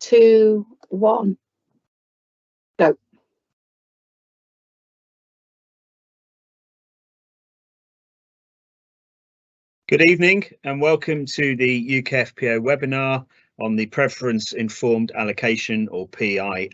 2, 1, go. Good evening and welcome to the UKFPO webinar on the Preference Informed Allocation, or PIA.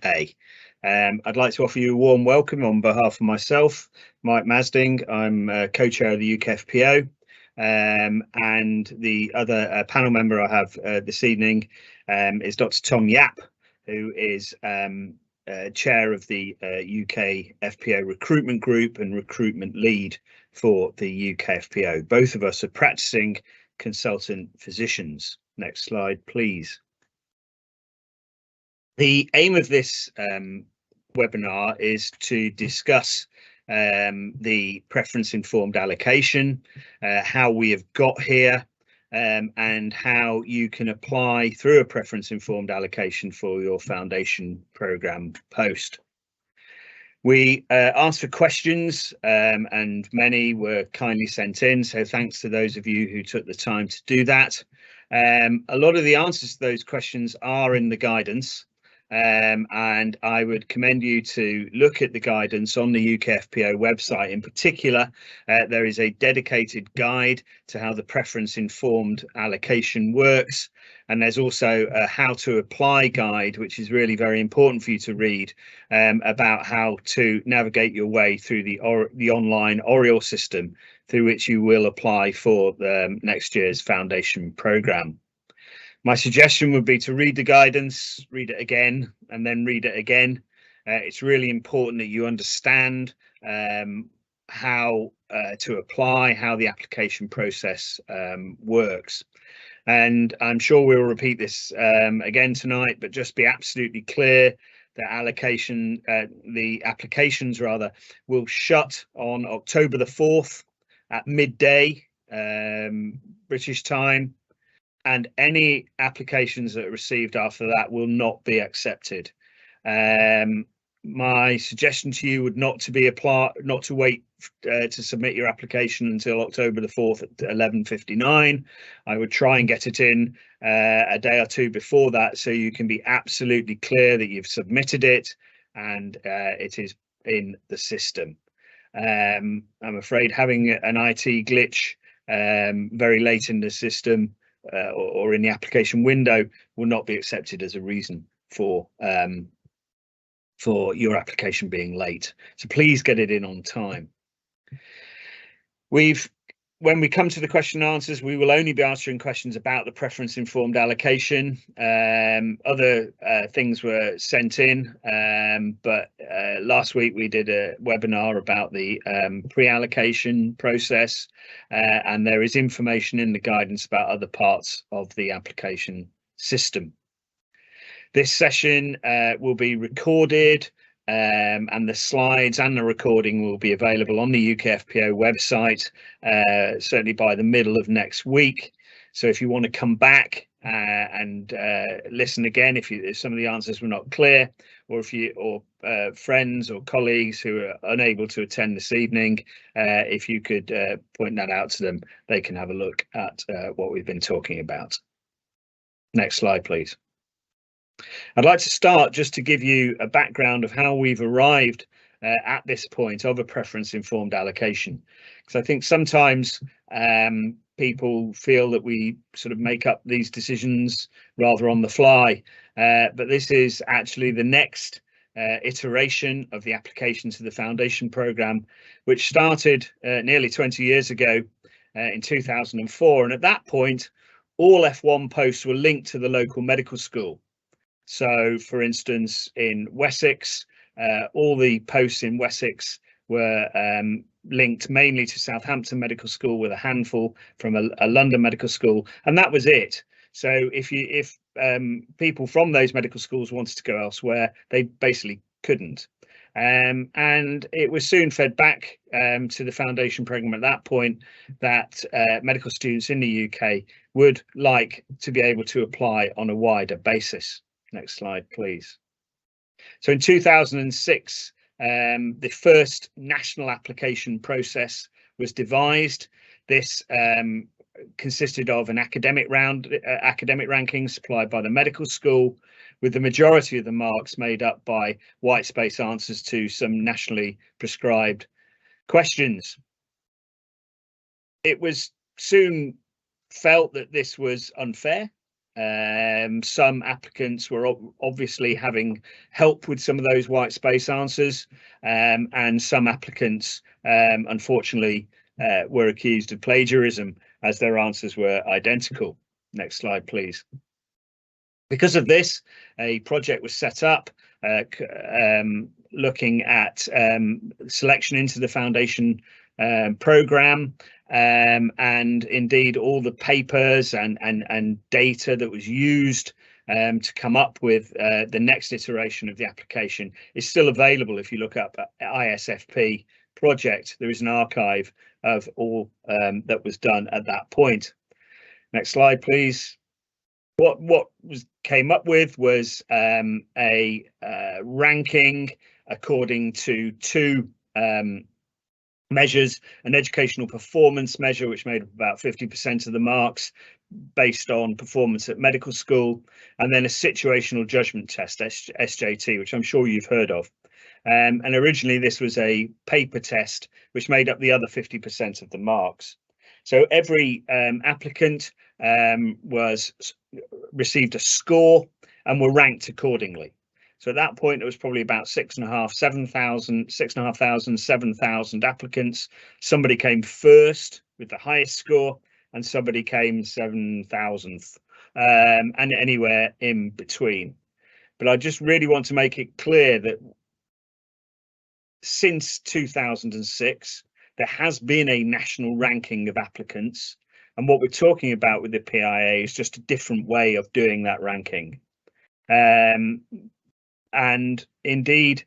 I'd like to offer you a warm welcome on behalf of myself, Mike Masding. I'm co-chair of the UKFPO, and the other panel member I have this evening is Dr. Tom Yap, who is chair of the UK FPO recruitment group and recruitment lead for the UKFPO. Both of us are practicing consultant physicians. Next slide, please. The aim of this webinar is to discuss the preference informed allocation, how we have got here, and how you can apply through a preference informed allocation for your foundation programme post. We asked for questions and many were kindly sent in, so thanks to those of you who took the time to do that. A lot of the answers to those questions are in the guidance, and I would commend you to look at the guidance on the UKFPO website. In particular, there is a dedicated guide to how the preference informed allocation works, and there's also a how to apply guide, which is really very important for you to read, about how to navigate your way through the online Oriel system through which you will apply for the next year's foundation programme. My suggestion would be to read the guidance, read it again, and then read it again. It's really important that you understand how to apply, how the application process works. And I'm sure we'll repeat this again tonight, but just be absolutely clear that the applications will shut on October the 4th at midday British time, and any applications that are received after that will not be accepted. My suggestion to you would not to wait to submit your application until October the 4th at 11:59. I would try and get it in a day or two before that, so you can be absolutely clear that you've submitted it and it is in the system. I'm afraid having an IT glitch very late in the system or in the application window will not be accepted as a reason for your application being late. So please get it in on time. When we come to the question and answers, we will only be answering questions about the preference informed allocation. Other things were sent in, but last week we did a webinar about the pre-allocation process, and there is information in the guidance about other parts of the application system. This session will be recorded, and the slides and the recording will be available on the UKFPO website certainly by the middle of next week. So if you want to come back and listen again, if some of the answers were not clear, or friends or colleagues who are unable to attend this evening, if you could point that out to them, they can have a look at what we've been talking about. Next slide, please. I'd like to start just to give you a background of how we've arrived at this point of a preference informed allocation, because I think sometimes people feel that we sort of make up these decisions rather on the fly, but this is actually the next iteration of the application to the foundation programme, which started nearly 20 years ago in 2004, and at that point all F1 posts were linked to the local medical school. So, for instance, in Wessex, all the posts in Wessex were linked mainly to Southampton Medical School, with a handful from a London medical school, and that was it. So if people from those medical schools wanted to go elsewhere, they basically couldn't. And it was soon fed back to the foundation programme at that point that medical students in the UK would like to be able to apply on a wider basis. Next slide, please. So in 2006, the first national application process was devised. This consisted of an academic rankings supplied by the medical school, with the majority of the marks made up by white space answers to some nationally prescribed questions. It was soon felt that this was unfair. Some applicants were obviously having help with some of those white space answers, and some applicants unfortunately were accused of plagiarism as their answers were identical. Next slide, please. Because of this, a project was set up looking at selection into the foundation programme, and indeed all the papers and data that was used to come up with the next iteration of the application is still available. If you look up ISFP project, there is an archive of all that was done at that point. Next slide, please. What came up with was a ranking according to two measures: an educational performance measure, which made up about 50% of the marks based on performance at medical school, and then a situational judgment test, SJT, which I'm sure you've heard of. And originally this was a paper test which made up the other 50% of the marks. So every applicant received a score and were ranked accordingly. So at that point, it was probably about 6,500, 7,000 applicants. Somebody came first with the highest score, and somebody came 7,000th, and anywhere in between. But I just really want to make it clear that since 2006, there has been a national ranking of applicants, and what we're talking about with the PIA is just a different way of doing that ranking. And indeed,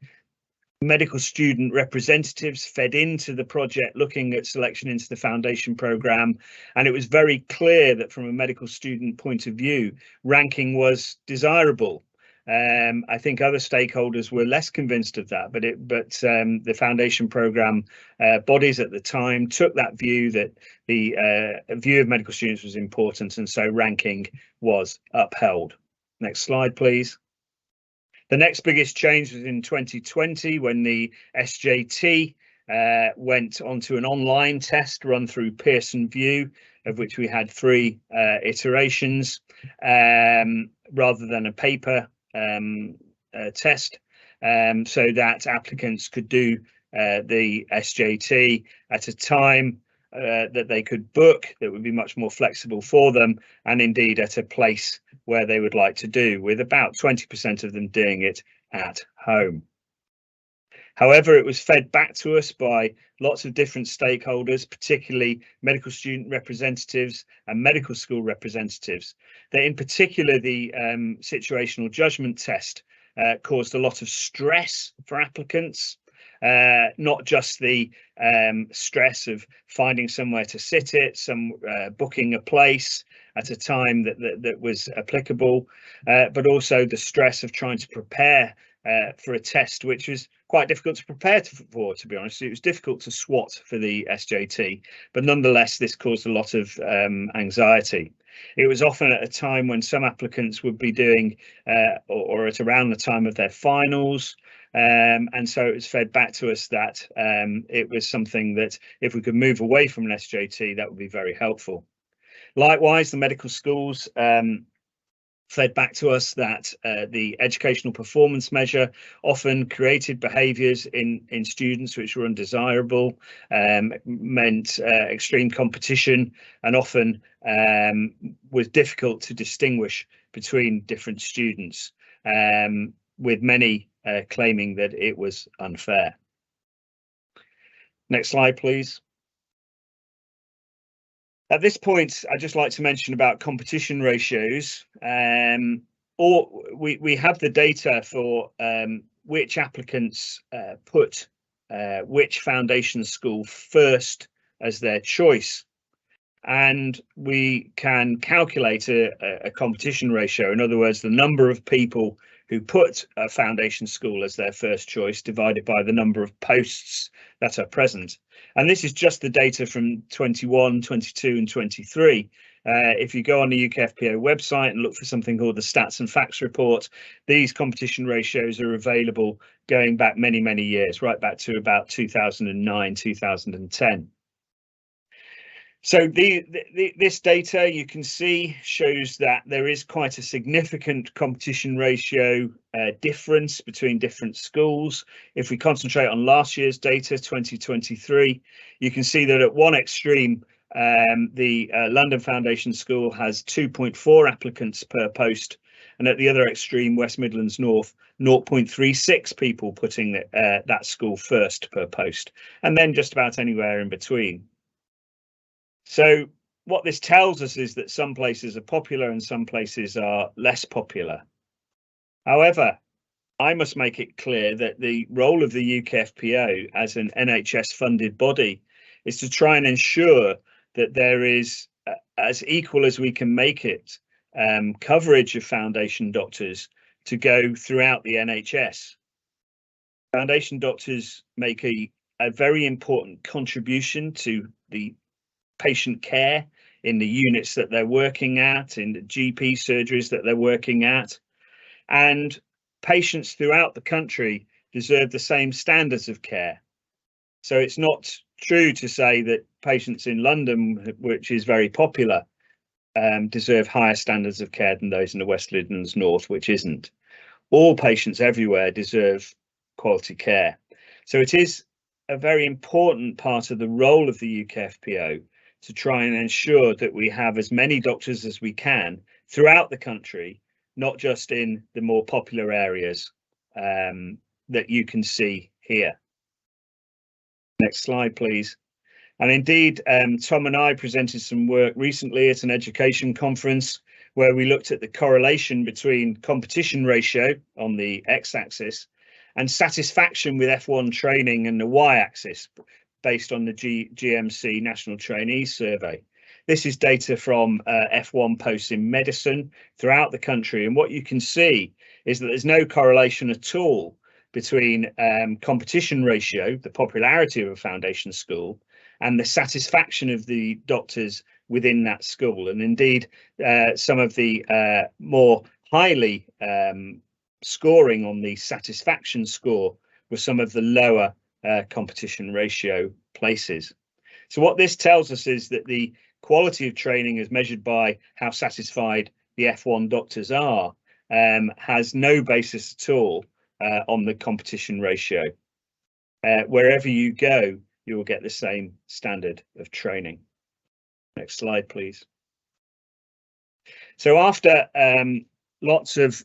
medical student representatives fed into the project looking at selection into the foundation programme, and it was very clear that from a medical student point of view, ranking was desirable. I think other stakeholders were less convinced of that, but the foundation programme bodies at the time took that view, that the view of medical students was important, and so ranking was upheld. Next slide, please. The next biggest change was in 2020 when the SJT went onto an online test run through Pearson VUE, of which we had 3 iterations, rather than a paper test, so that applicants could do the SJT at a time that they could book that would be much more flexible for them, and indeed at a place where they would like to do, with about 20% of them doing it at home. However, it was fed back to us by lots of different stakeholders, particularly medical student representatives and medical school representatives, that in particular the situational judgment test caused a lot of stress for applicants. Not just the stress of finding somewhere to sit it, booking a place at a time that was applicable, but also the stress of trying to prepare for a test which was quite difficult to prepare for, to be honest. It was difficult to SWOT for the SJT, but nonetheless this caused a lot of anxiety. It was often at a time when some applicants would be doing or at around the time of their finals, and so it was fed back to us that it was something that if we could move away from an SJT, that would be very helpful. Likewise, the medical schools fed back to us that the educational performance measure often created behaviours in students which were undesirable, meant extreme competition, and often was difficult to distinguish between different students, with many claiming that it was unfair. Next slide, please. At this point, I'd just like to mention about competition ratios. Or we have the data for which applicants put which foundation school first as their choice, and we can calculate a competition ratio. In other words, the number of people who put a foundation school as their first choice divided by the number of posts that are present. And this is just the data from 21, 22 and 23. If you go on the UKFPO website and look for something called the Stats and Facts Report, these competition ratios are available going back many, many years, right back to about 2009, 2010. So this data, you can see, shows that there is quite a significant competition ratio difference between different schools. If we concentrate on last year's data, 2023, you can see that at one extreme, the London Foundation School has 2.4 applicants per post, and at the other extreme, West Midlands North, 0.36 people putting that school first per post, and then just about anywhere in between. So what this tells us is that some places are popular and some places are less popular. However, I must make it clear that the role of the UKFPO as an NHS funded body is to try and ensure that there is, as equal as we can make it, coverage of foundation doctors to go throughout the NHS. Foundation doctors make a very important contribution to the patient care in the units that they're working at, in the GP surgeries that they're working at, and patients throughout the country deserve the same standards of care. So it's not true to say that patients in London, which is very popular, deserve higher standards of care than those in the West Midlands North, which isn't. All patients everywhere deserve quality care. So it is a very important part of the role of the UKFPO to try and ensure that we have as many doctors as we can throughout the country, not just in the more popular areas that you can see here. Next slide, please. And indeed, Tom and I presented some work recently at an education conference where we looked at the correlation between competition ratio on the x-axis and satisfaction with F1 training and the y-axis, based on the GMC National Trainees Survey. This is data from F1 posts in medicine throughout the country. And what you can see is that there's no correlation at all between competition ratio, the popularity of a foundation school, and the satisfaction of the doctors within that school. And indeed, some of the more highly scoring on the satisfaction score were some of the lower competition ratio places. So what this tells us is that the quality of training as measured by how satisfied the F1 doctors are has no basis at all on the competition ratio. Wherever you go, you will get the same standard of training. Next slide, please. So after lots of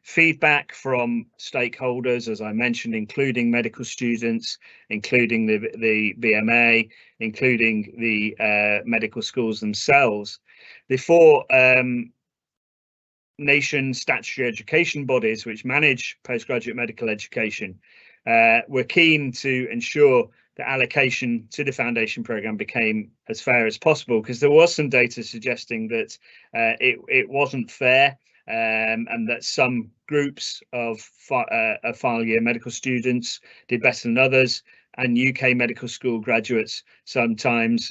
feedback from stakeholders, as I mentioned, including medical students, including the BMA, including the medical schools themselves, the four nation statutory education bodies which manage postgraduate medical education were keen to ensure the allocation to the foundation programme became as fair as possible, because there was some data suggesting that it wasn't fair, and that some groups of final year medical students did better than others, and UK medical school graduates sometimes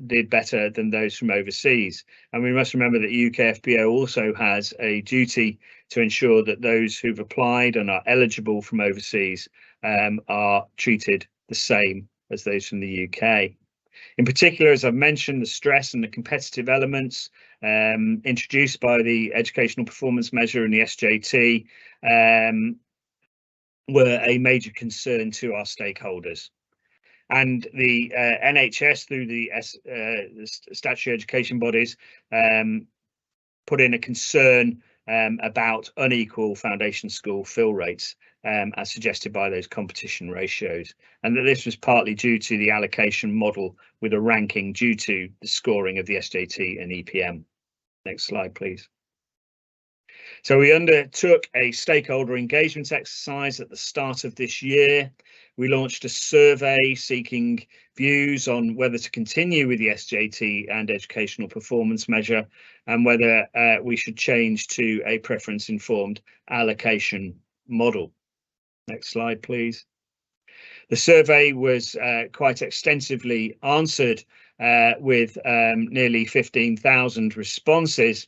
did better than those from overseas. And we must remember that UKFPO also has a duty to ensure that those who've applied and are eligible from overseas are treated the same as those from the UK. In particular, as I've mentioned, the stress and the competitive elements introduced by the educational performance measure and the SJT were a major concern to our stakeholders. And the NHS, through the statutory education bodies, put in a concern about unequal foundation school fill rates, as suggested by those competition ratios, and that this was partly due to the allocation model with a ranking due to the scoring of the SJT and EPM. Next slide, please. So we undertook a stakeholder engagement exercise at the start of this year. We launched a survey seeking views on whether to continue with the SJT and educational performance measure, and whether we should change to a preference informed allocation model. Next slide, please. The survey was quite extensively answered with nearly 15,000 responses.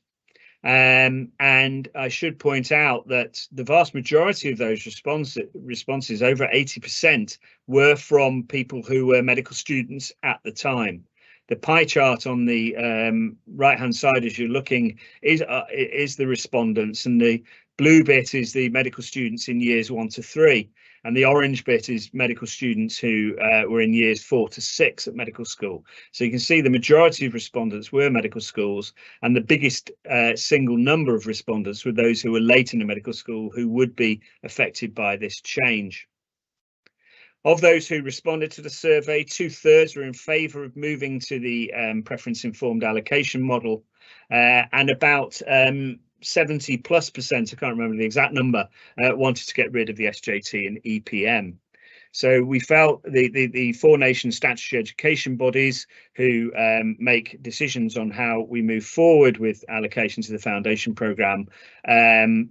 And I should point out that the vast majority of those responses, over 80%, were from people who were medical students at the time. The pie chart on the right-hand side, as you're looking, is the respondents, and the blue bit is the medical students in years 1 to 3, and the orange bit is medical students who were in years 4 to 6 at medical school. So you can see the majority of respondents were medical schools, and the biggest single number of respondents were those who were late in the medical school who would be affected by this change. Of those who responded to the survey, 2/3 were in favour of moving to the preference informed allocation model, and about 70+%, I can't remember the exact number, wanted to get rid of the SJT and EPM. So we felt the 4 nation statutory education bodies who make decisions on how we move forward with allocation to the foundation programme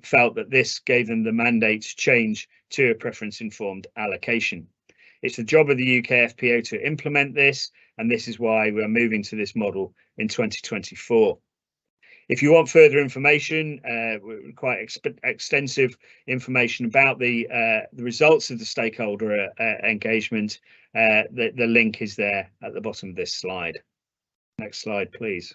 felt that this gave them the mandate to change to a preference informed allocation. It's the job of the UKFPO to implement this, and this is why we're moving to this model in 2024. If you want further information, quite extensive information about the results of the stakeholder engagement, the link is there at the bottom of this slide. Next slide, please.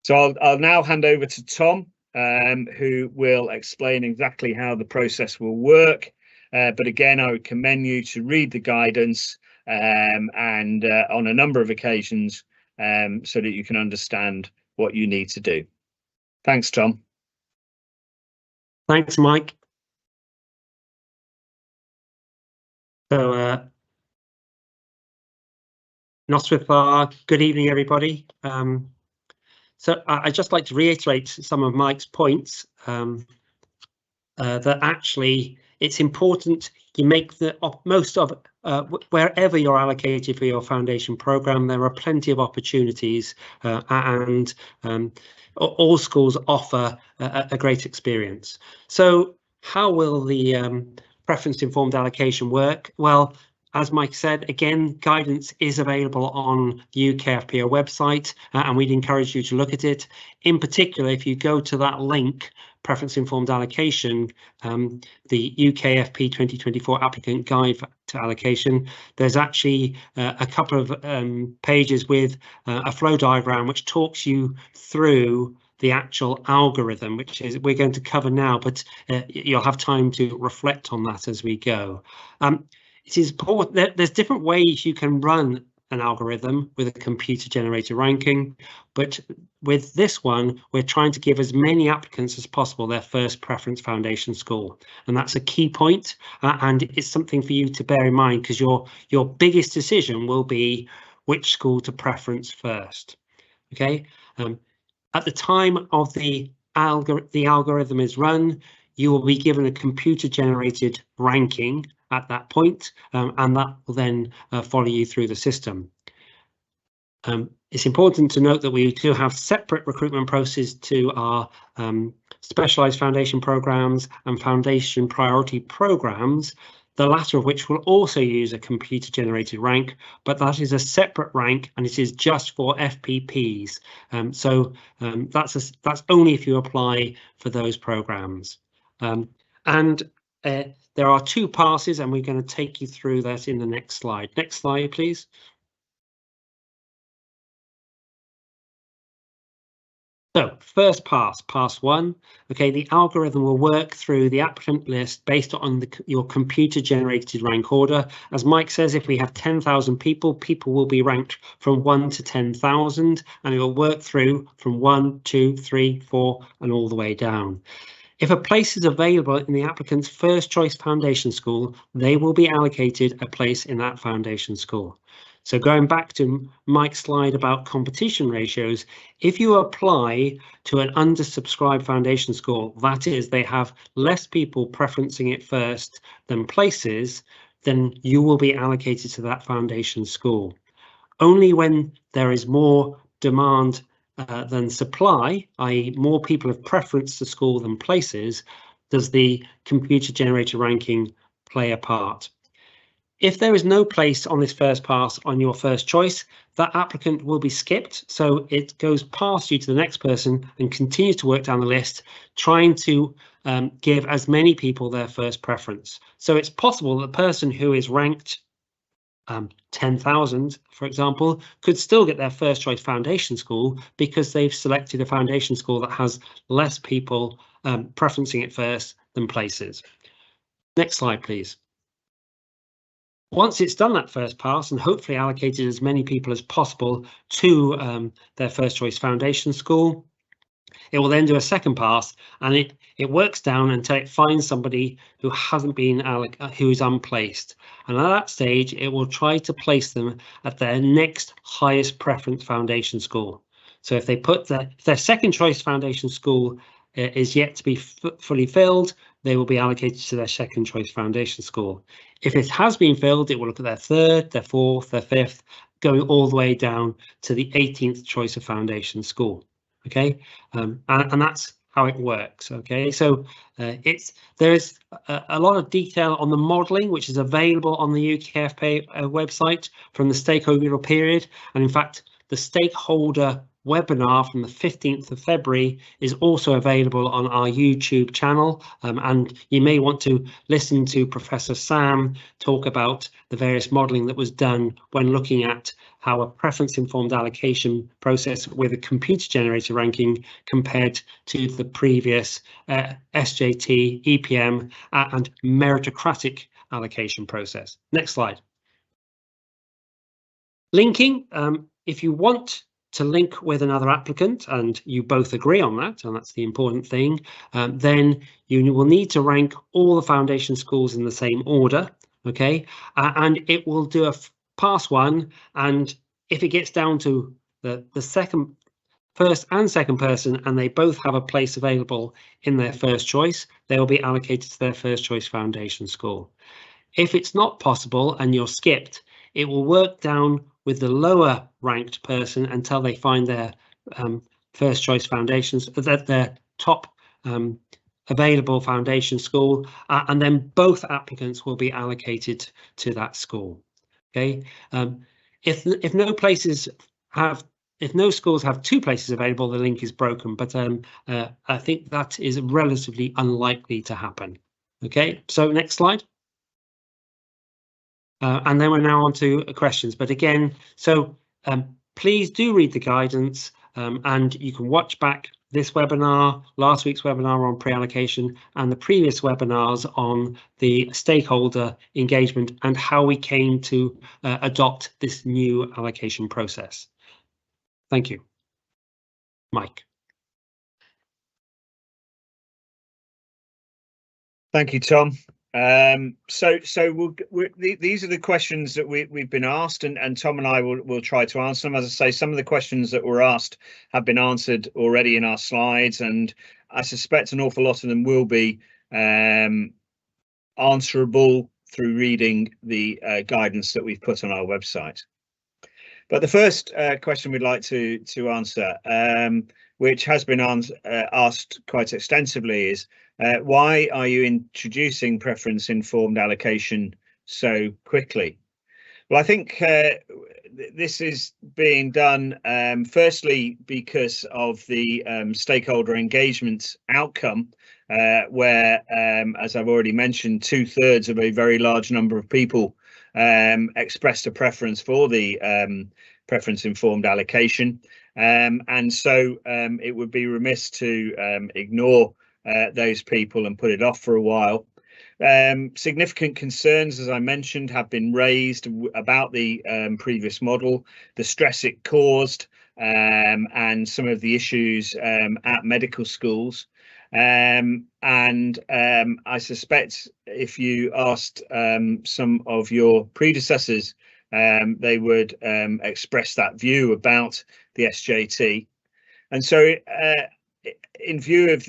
So I'll now hand over to Tom, who will explain exactly how the process will work. But again, I would commend you to read the guidance and on a number of occasions so that you can understand what you need to do. Thanks, Tom. Thanks, Mike. So, Noswithar, good evening, everybody. So I'd just like to reiterate some of Mike's points, that actually it's important you make the most of wherever you're allocated for your foundation programme. There are plenty of opportunities, and all schools offer a great experience. So how will the preference informed allocation work? Well, as Mike said, again, guidance is available on the UKFPO website, and we'd encourage you to look at it. In particular, if you go to that link, Preference Informed Allocation, the UKFP 2024 Applicant Guide to Allocation, there's actually a couple of pages with a flow diagram which talks you through the actual algorithm, which is we're going to cover now, but you'll have time to reflect on that as we go. It is important. There's different ways you can run an algorithm with a computer generated ranking, but with this one, we're trying to give as many applicants as possible their first preference foundation school, and that's a key point, and it's something for you to bear in mind, because your biggest decision will be which school to preference first. Okay, at the time of the algorithm is run, you will be given a computer generated ranking at that point, and that will then follow you through the system. It's important to note that we do have separate recruitment processes to our specialised foundation programmes and foundation priority programmes, the latter of which will also use a computer generated rank, but that is a separate rank and it is just for FPPs. So that's only if you apply for those programmes. There are 2 passes, and we're going to take you through that in the next slide. Next slide, please. So first pass, pass 1. Okay, the algorithm will work through the applicant list based on your computer generated rank order. As Mike says, if we have 10,000 people, people will be ranked from 1 to 10,000, and it will work through from 1, 2, 3, 4, and all the way down. If a place is available in the applicant's first choice foundation school, they will be allocated a place in that foundation school. So going back to Mike's slide about competition ratios, if you apply to an undersubscribed foundation school, that is, they have less people preferencing it first than places, then you will be allocated to that foundation school. Only when there is more demand than supply, i.e. more people have preference to school than places, does the computer generated ranking play a part. If there is no place on this first pass on your first choice, that applicant will be skipped. So it goes past you to the next person and continues to work down the list, trying to give as many people their first preference. So it's possible that the person who is ranked 10,000, for example, could still get their first choice foundation school because they've selected a foundation school that has less people preferencing it first than places. Next slide, please. Once it's done that first pass and hopefully allocated as many people as possible to their first choice foundation school, it will then do a second pass, and it works down until it finds somebody who hasn't been who is unplaced. And at that stage, it will try to place them at their next highest preference foundation school. So if they put their second choice foundation school is yet to be fully filled, they will be allocated to their second choice foundation school. If it has been filled, it will look at their third, their fourth, their fifth, going all the way down to the 18th choice of foundation school. Okay, and that's how it works. Okay, so there's a lot of detail on the modelling, which is available on the UKFP website from the stakeholder period, and in fact, the stakeholder webinar from the 15th of February is also available on our YouTube channel, and you may want to listen to Professor Sam talk about the various modelling that was done when looking at how a preference informed allocation process with a computer generated ranking compared to the previous SJT, EPM and meritocratic allocation process. Next slide. Linking, if you want to link with another applicant and you both agree on that, and that's the important thing, then you will need to rank all the foundation schools in the same order, okay? And it will do a pass one, and if it gets down to the first and second person and they both have a place available in their first choice, they will be allocated to their first choice foundation school. If it's not possible and you're skipped, it will work down with the lower ranked person until they find their first choice foundations, their top available foundation school, and then both applicants will be allocated to that school. Okay, if no schools have two places available, the link is broken, but I think that is relatively unlikely to happen. Okay, so next slide. And then we're now on to questions. But again, so please do read the guidance, and you can watch back this webinar, last week's webinar on pre-allocation, and the previous webinars on the stakeholder engagement and how we came to adopt this new allocation process. Thank you. Mike. Thank you, Tom. So these are the questions that we've been asked, and Tom and I will try to answer them. As I say, some of the questions that were asked have been answered already in our slides, and I suspect an awful lot of them will be answerable through reading the guidance that we've put on our website. But the first question we'd like to answer, which has been asked quite extensively, is why are you introducing preference informed allocation so quickly? Well, I think this is being done firstly because of the stakeholder engagement outcome, where, as I've already mentioned, 2/3 of a very large number of people expressed a preference for the preference informed allocation, and so it would be remiss to ignore those people and put it off for a while. Significant concerns, as I mentioned, have been raised about the previous model, the stress it caused, and some of the issues at medical schools. And I suspect if you asked some of your predecessors, they would express that view about the SJT. And so in view of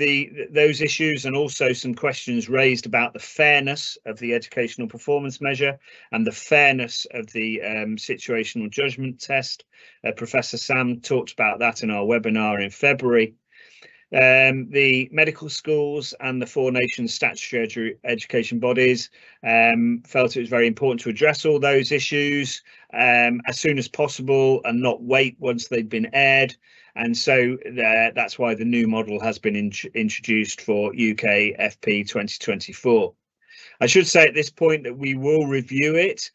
those issues, and also some questions raised about the fairness of the educational performance measure and the fairness of the situational judgment test, Professor Sam talked about that in our webinar in February. The medical schools and the 4 nations statutory education bodies felt it was very important to address all those issues as soon as possible and not wait once they'd been aired. And so that's why the new model has been introduced for UKFP 2024. I should say at this point that we will review it.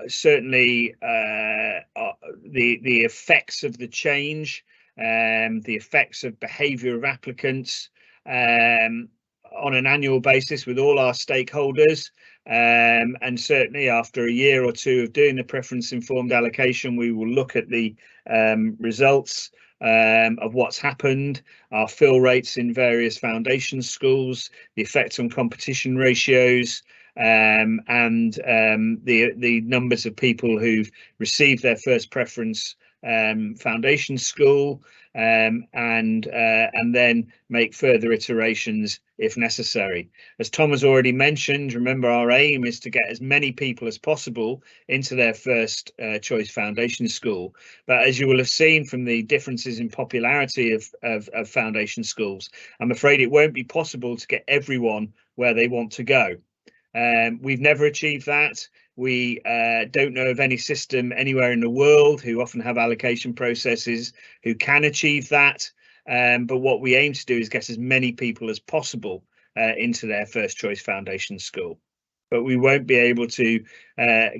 Certainly the effects of the change, the effects of behaviour of applicants on an annual basis with all our stakeholders, and certainly after a year or two of doing the preference informed allocation, we will look at the results of what's happened, our fill rates in various foundation schools, the effect on competition ratios, and the numbers of people who've received their first preference foundation school, and then make further iterations if necessary. As Tom has already mentioned, remember our aim is to get as many people as possible into their first choice foundation school. But as you will have seen from the differences in popularity of foundation schools, I'm afraid it won't be possible to get everyone where they want to go. We've never achieved that. We don't know of any system anywhere in the world who often have allocation processes who can achieve that. But what we aim to do is get as many people as possible into their first choice foundation school. But we won't be able to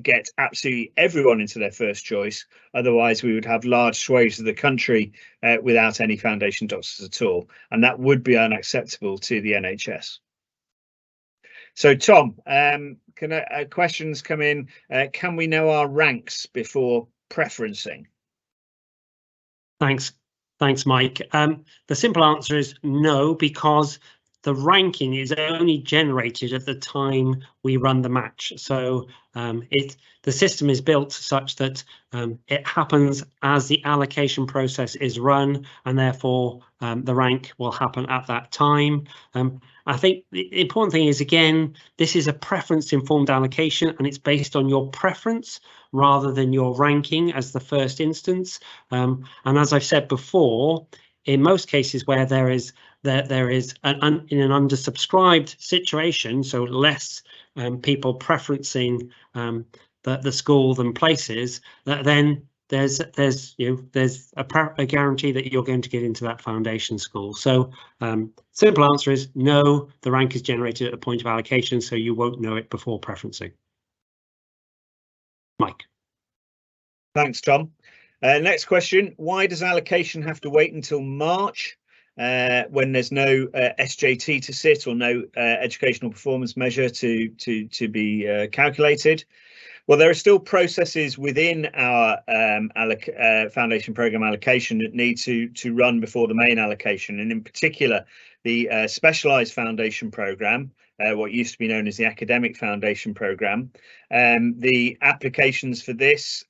get absolutely everyone into their first choice. Otherwise, we would have large swathes of the country without any foundation doctors at all. And that would be unacceptable to the NHS. So, Tom, questions come in? Can we know our ranks before preferencing? Thanks, Mike. The simple answer is no, because the ranking is only generated at the time we run the match. So the system is built such that it happens as the allocation process is run, and therefore the rank will happen at that time. I think the important thing is, again, this is a preference informed allocation, and it's based on your preference rather than your ranking as the first instance. And as I've said before, in most cases where there is in an undersubscribed situation, so less people preferencing the school than places, then there's a guarantee that you're going to get into that foundation school. So simple answer is no, the rank is generated at the point of allocation, so you won't know it before preferencing. Mike. Thanks, Tom. Next question, why does allocation have to wait until March when there's no SJT to sit or no educational performance measure to be calculated? Well, there are still processes within our foundation programme allocation that need to run before the main allocation, and in particular the specialised foundation programme, what used to be known as the academic foundation programme. The applications for this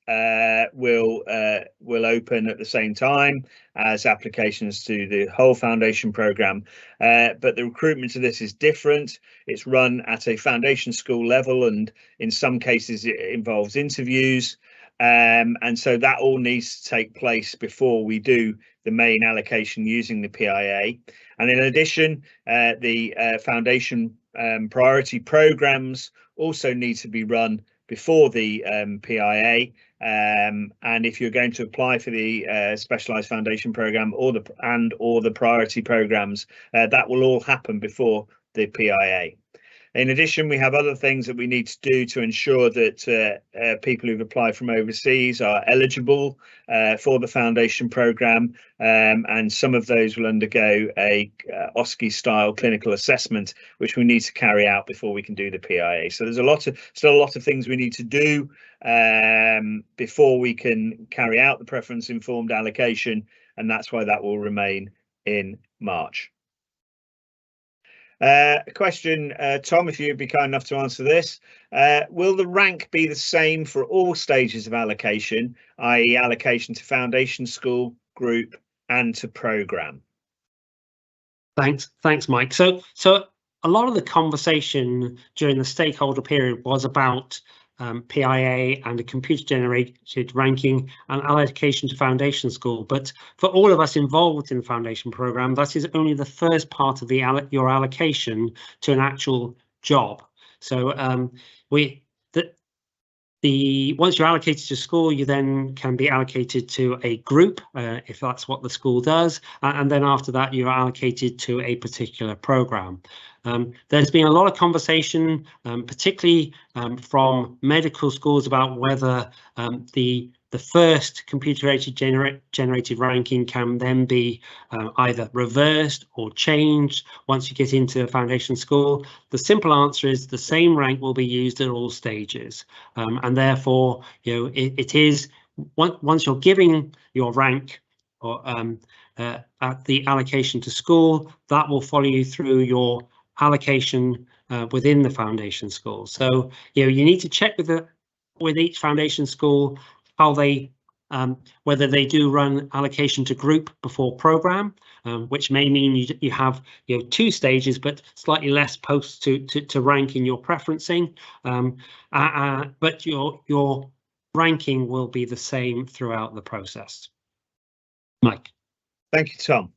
will open at the same time as applications to the whole foundation programme, but the recruitment to this is different. It's run at a foundation school level, and in some cases it involves interviews, and so that all needs to take place before we do the main allocation using the PIA. And in addition, the foundation priority programs also need to be run before the PIA, and if you're going to apply for the specialised foundation programme or the priority programs, that will all happen before the PIA. In addition, we have other things that we need to do to ensure that people who've applied from overseas are eligible for the foundation programme, and some of those will undergo a OSCE style clinical assessment, which we need to carry out before we can do the PIA. So there's still a lot of things we need to do before we can carry out the preference informed allocation, and that's why that will remain in March. Question, Tom, if you'd be kind enough to answer this. Will the rank be the same for all stages of allocation, i.e. allocation to foundation school, group and to programme? Thanks, Mike. So a lot of the conversation during the stakeholder period was about PIA and a computer-generated ranking and allocation to foundation school. But for all of us involved in the foundation programme, that is only the first part of your allocation to an actual job. So once you're allocated to school, you then can be allocated to a group if that's what the school does, and then after that you're allocated to a particular programme. There's been a lot of conversation, particularly from medical schools, about whether the first computer-generated ranking can then be either reversed or changed once you get into foundation school. The simple answer is the same rank will be used at all stages, and therefore, it is once you're giving your rank or at the allocation to school, that will follow you through your allocation within the foundation school. So you need to check with each foundation school how they whether they do run allocation to group before programme, which may mean you have 2 stages but slightly less posts to rank in your preferencing, but your ranking will be the same throughout the process. Mike. Thank you, Tom.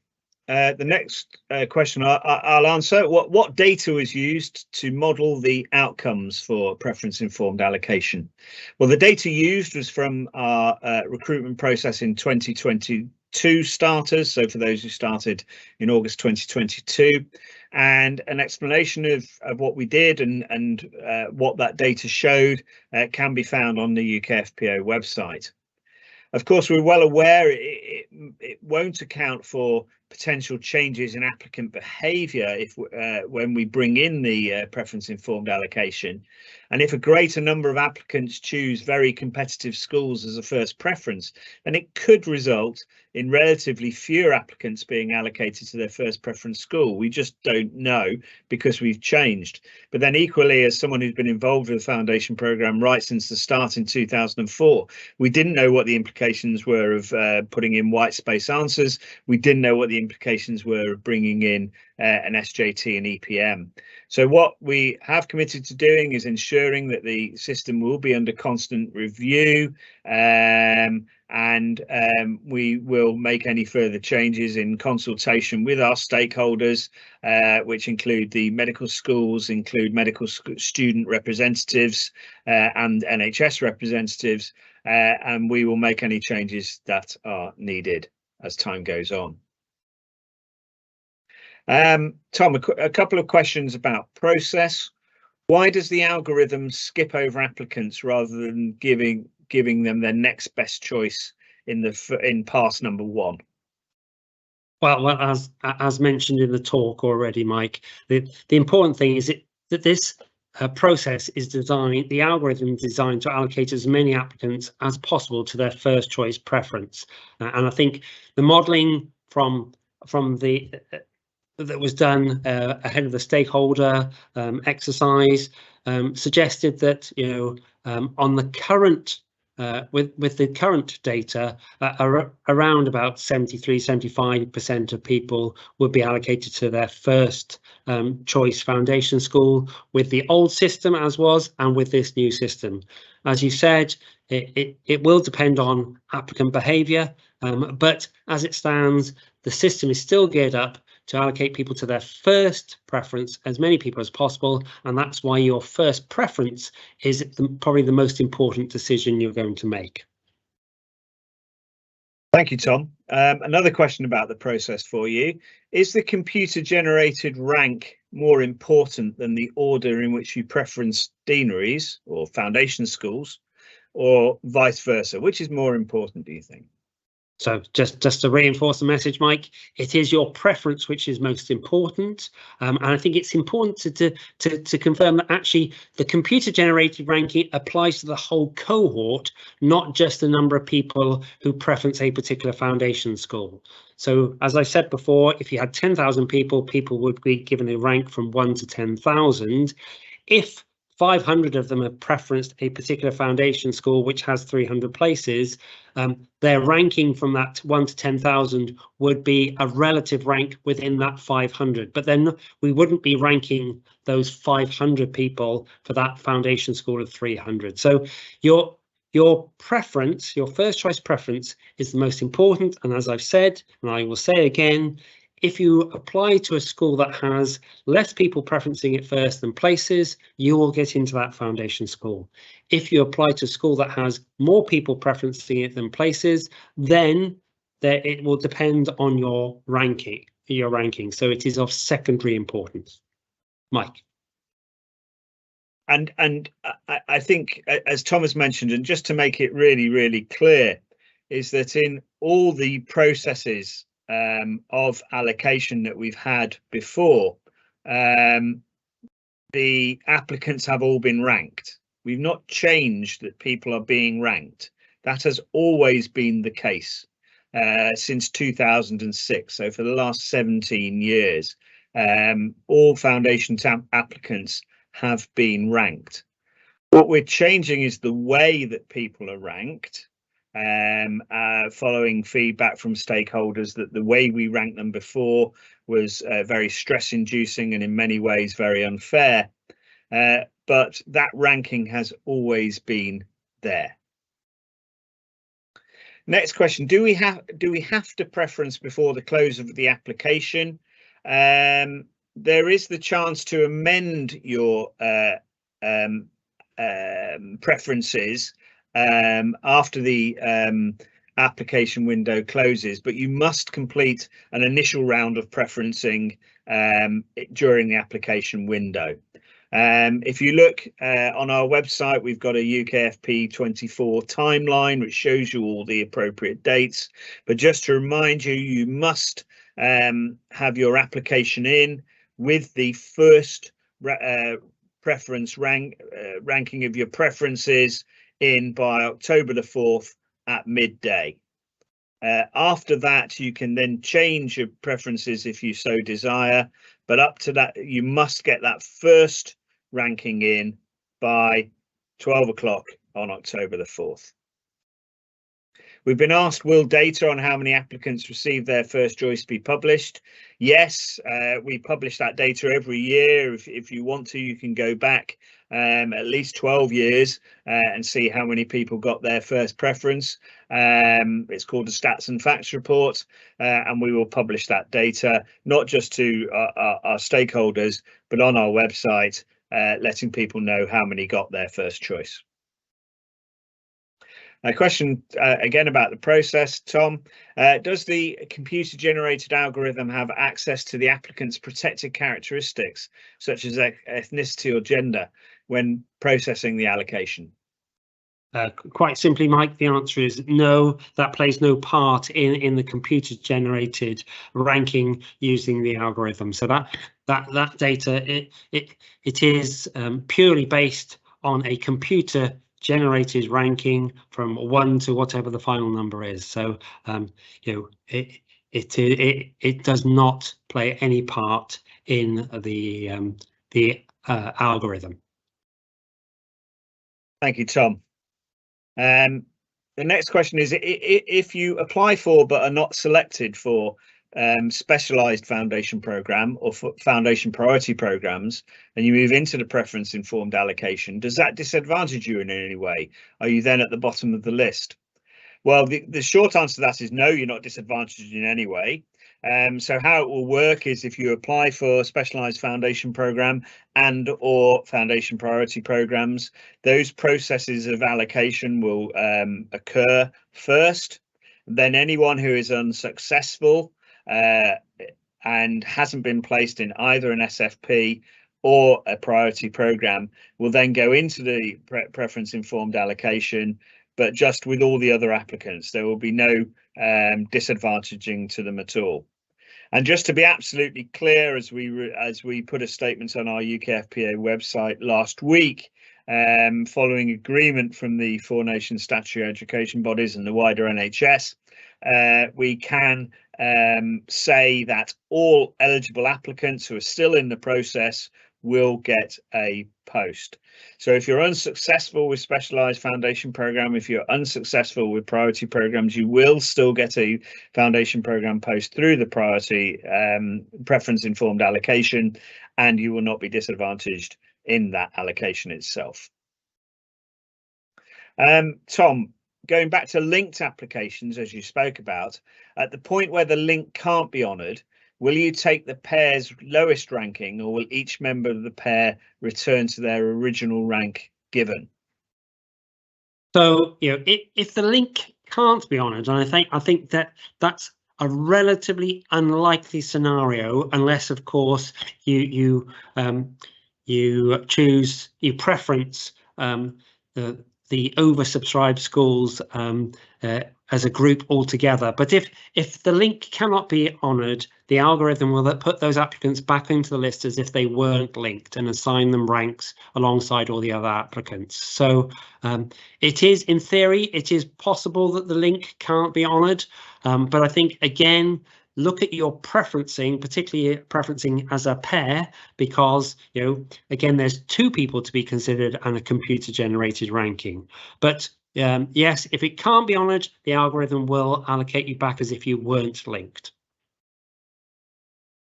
The next question I'll answer. What data was used to model the outcomes for preference informed allocation? Well, the data used was from our recruitment process in 2022 starters, so for those who started in August 2022, and an explanation of what we did and what that data showed can be found on the UKFPO website. Of course, we're well aware it won't account for potential changes in applicant behaviour when we bring in the preference informed allocation, and if a greater number of applicants choose very competitive schools as a first preference, then it could result in relatively fewer applicants being allocated to their first preference school. We just don't know because we've changed. But then equally, as someone who's been involved with the foundation programme right since the start in 2004, we didn't know what the implications were of putting in white space answers. We didn't know what the implications were of bringing in an SJT and EPM. So what we have committed to doing is ensuring that the system will be under constant review, and we will make any further changes in consultation with our stakeholders, which include the medical schools, include medical student representatives and NHS representatives, and we will make any changes that are needed as time goes on. Tom, a couple of questions about process. Why does the algorithm skip over applicants rather than giving them their next best choice in pass number 1? Well, as mentioned in the talk already, Mike, the important thing is that this process is designed, the algorithm is designed to allocate as many applicants as possible to their first choice preference. And I think the modelling from that was done ahead of the stakeholder exercise suggested that on the current with the current data, around about 73–75% of people would be allocated to their first choice foundation school with the old system as was, and with this new system. As you said, it will depend on applicant behaviour, but as it stands, the system is still geared up to allocate people to their first preference, as many people as possible, and that's why your first preference is probably the most important decision you're going to make. Thank you, Tom. Another question about the process for you. Is the computer-generated rank more important than the order in which you preference deaneries or foundation schools, or vice versa? Which is more important, do you think? So just to reinforce the message, Mike, it is your preference which is most important, and I think it's important to confirm that actually the computer-generated ranking applies to the whole cohort, not just the number of people who preference a particular foundation school. So as I said before, if you had 10,000 people, people would be given a rank from 1 to 10,000. If 500 of them have preferenced a particular foundation school which has 300 places, their ranking from that 1 to 10,000 would be a relative rank within that 500. But then we wouldn't be ranking those 500 people for that foundation school of 300. So your preference, your first choice preference, is the most important. And as I've said, and I will say again, if you apply to a school that has less people preferencing it first than places, you will get into that foundation school. If you apply to a school that has more people preferencing it than places, then it will depend on your ranking. So it is of secondary importance. Mike. And I think, as Thomas mentioned, and just to make it really, really clear, is that in all the processes of allocation that we've had before, the applicants have all been ranked. We've not changed that people are being ranked. That has always been the case since 2006. So for the last 17 years, all foundation applicants have been ranked. What we're changing is the way that people are ranked, following feedback from stakeholders that the way we ranked them before was very stress-inducing and in many ways very unfair. But that ranking has always been there. Next question: do we have to preference before the close of the application? There is the chance to amend your preferences after the application window closes, but you must complete an initial round of preferencing during the application window. If you look on our website, we've got a UKFP 24 timeline which shows you all the appropriate dates. But just to remind you, you must have your application in with the first preference ranking of your preferences in by October the 4th at midday. After that, you can then change your preferences if you so desire, but up to that, you must get that first ranking in by 12 o'clock on October the 4th. We've been asked, will data on how many applicants receive their first choice be published? Yes, we publish that data every year. If you want to, you can go back at least 12 years and see how many people got their first preference. It's called a Stats and Facts report, and we will publish that data, not just to our stakeholders, but on our website, letting people know how many got their first choice. A question again about the process, Tom. Does the computer-generated algorithm have access to the applicant's protected characteristics, such as ethnicity or gender, when processing the allocation? Quite simply, Mike, the answer is no. That plays no part in the computer-generated ranking using the algorithm. So that data it is purely based on a computer-generated ranking from 1 to whatever the final number is. So it does not play any part in the algorithm. Thank you, Tom. The next question is, if you apply for but are not selected for specialised foundation programme or for foundation priority programmes, and you move into the preference informed allocation, does that disadvantage you in any way? Are you then at the bottom of the list? Well, the short answer to that is no, you're not disadvantaged in any way. So how it will work is, if you apply for specialised foundation programme and or foundation priority programmes, those processes of allocation will occur first. Then anyone who is unsuccessful and hasn't been placed in either an SFP or a priority programme will then go into the preference informed allocation, but just with all the other applicants. There will be no disadvantaging to them at all. And just to be absolutely clear, as we put a statement on our UKFPA website last week, following agreement from the 4 nation statutory education bodies and the wider NHS, we can say that all eligible applicants who are still in the process will get a post. So if you're unsuccessful with specialised foundation programme, if you're unsuccessful with priority programmes, you will still get a foundation programme post through the priority preference informed allocation, and you will not be disadvantaged in that allocation itself. Tom, going back to linked applications, as you spoke about, at the point where the link can't be honoured, will you take the pair's lowest ranking, or will each member of the pair return to their original rank given? So, if the link can't be honoured, and I think that that's a relatively unlikely scenario, unless, of course, you preference the oversubscribed schools as a group altogether. But if the link cannot be honoured, the algorithm will put those applicants back into the list as if they weren't linked and assign them ranks alongside all the other applicants. So it is, in theory, it is possible that the link can't be honoured, but I think, again, look at your preferencing, particularly preferencing as a pair, because, again, there's two people to be considered and a computer generated ranking. But yes, if it can't be honoured, the algorithm will allocate you back as if you weren't linked.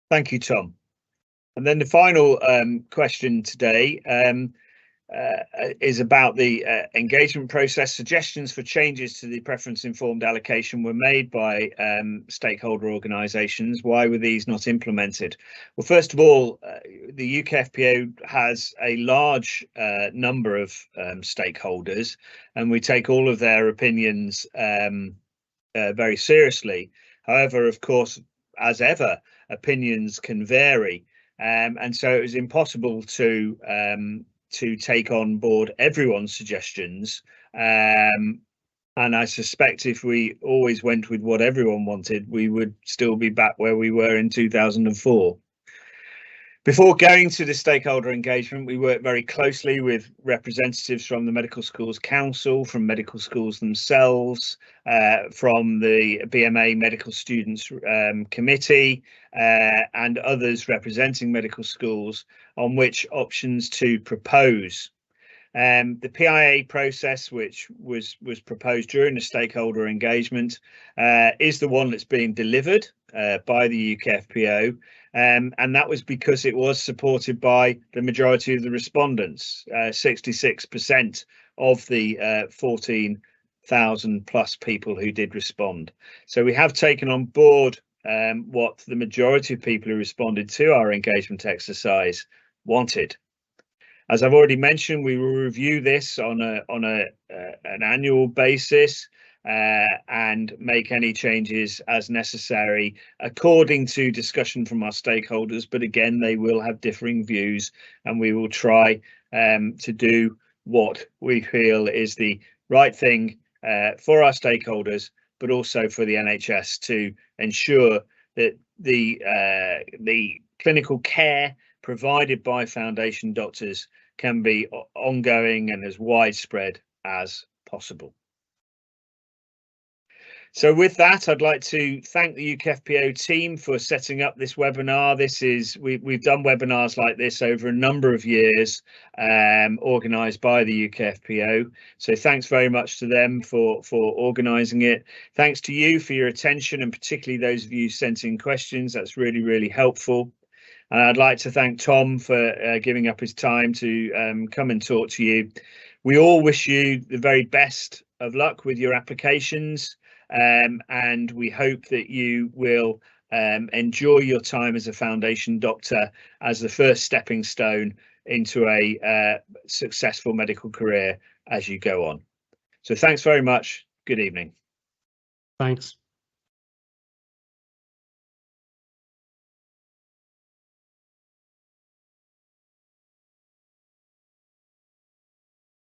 Thank you, Tom. And then the final question today is about the engagement process. Suggestions for changes to the preference informed allocation were made by stakeholder organisations. Why were these not implemented? Well, first of all, the UKFPO has a large number of stakeholders, and we take all of their opinions very seriously. However, of course, as ever, opinions can vary, and so it was impossible to take on board everyone's suggestions, and I suspect if we always went with what everyone wanted, we would still be back where we were in 2004. Before going to the stakeholder engagement, we worked very closely with representatives from the Medical Schools Council, from medical schools themselves, from the BMA Medical Students Committee, and others representing medical schools on which options to propose. The PIA process, which was proposed during the stakeholder engagement, is the one that's being delivered by the UKFPO, and that was because it was supported by the majority of the respondents, 66% of the 14,000 plus people who did respond. So we have taken on board what the majority of people who responded to our engagement exercise wanted. As I've already mentioned, we will review this on an annual basis and make any changes as necessary according to discussion from our stakeholders. But again, they will have differing views, and we will try to do what we feel is the right thing for our stakeholders, but also for the NHS, to ensure that the clinical care provided by foundation doctors can be ongoing and as widespread as possible. So with that, I'd like to thank the UKFPO team for setting up this webinar. We've done webinars like this over a number of years, organised by the UKFPO. So thanks very much to them for organising it. Thanks to you for your attention, and particularly those of you sent in questions. That's really, really helpful. And I'd like to thank Tom for giving up his time to come and talk to you. We all wish you the very best of luck with your applications, and we hope that you will enjoy your time as a foundation doctor as the first stepping stone into a successful medical career as you go on. So thanks very much. Good evening. Thanks.